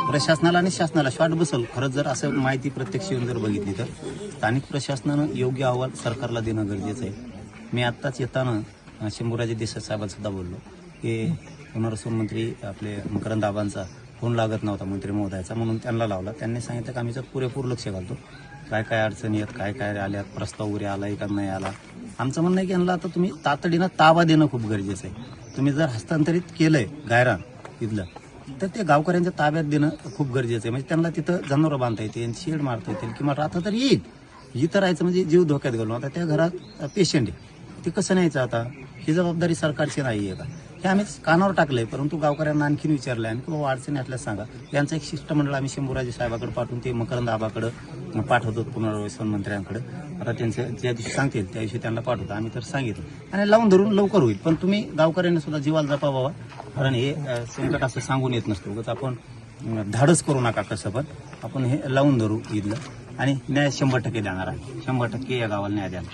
प्रशासनाला आणि शासनाला शॉट बसल. खरंच जर असं माहिती प्रत्यक्ष येऊन जर बघितली तर स्थानिक प्रशासनानं योग्य अहवाल सरकारला देणं गरजेचं आहे. मी आत्ताच येताना शंभूराजे देसाई साहेबांना सुद्धा बोललो की पुनर्वसन मंत्री आपले मकरंद आबांचा फोन लागत नव्हता मंत्री महोदयाचा, म्हणून त्यांना लावला. त्यांनी सांगितलं की आम्ही त्यात पुरेपूर लक्ष घालतो, काय काय अडचणी आहेत, काय काय आल्यात, प्रस्ताव वगैरे आलाय का नाही आला. आमचं म्हणणं आहे की यांना आता तुम्ही तातडीनं ताबा देणं खूप गरजेचं आहे. तुम्ही जर हस्तांतरित केलंय गायरान इथलं तर ते गावकऱ्यांच्या ताब्यात देणं खूप गरजेचं आहे. म्हणजे त्यांना तिथं जनावरं बांधता येतील, शेड मारता येतील किंवा राहता तर येईल. इथं राहायचं म्हणजे जीव धोक्यात घालून. आता त्या घरात पेशंट आहे, ते कसं न्यायचं आता, ही जबाबदारी सरकारची नाही आहे का? हे आम्ही कानावर टाकलंय, परंतु गावकऱ्यांना आणखीन विचारलं आहे की बाबा अडचणी असल्यास सांगा. यांचं एक शिष्टमंडळ आम्ही शंभूराजे साहेबाकडे पाठवून ते मकरंद आबाकडं पाठवतो, पुनर्वसन मंत्र्यांकडे. आता त्यांचं ज्या दिवशी सांगतील त्या दिवशी त्यांना पाठवतो आम्ही, तर सांगितलं आणि लावून धरून लवकर होईल. पण तुम्ही गावकऱ्यांनी सुद्धा जीवाला जपा बाबा, कारण हे संकट असं सांगून येत नसतो. उगाच आपण धाडस करू नका कसं, पण आपण हे लावून धरू इथलं आणि न्याय 100% देणार आहे. 100% या गावाला न्याय द्याल.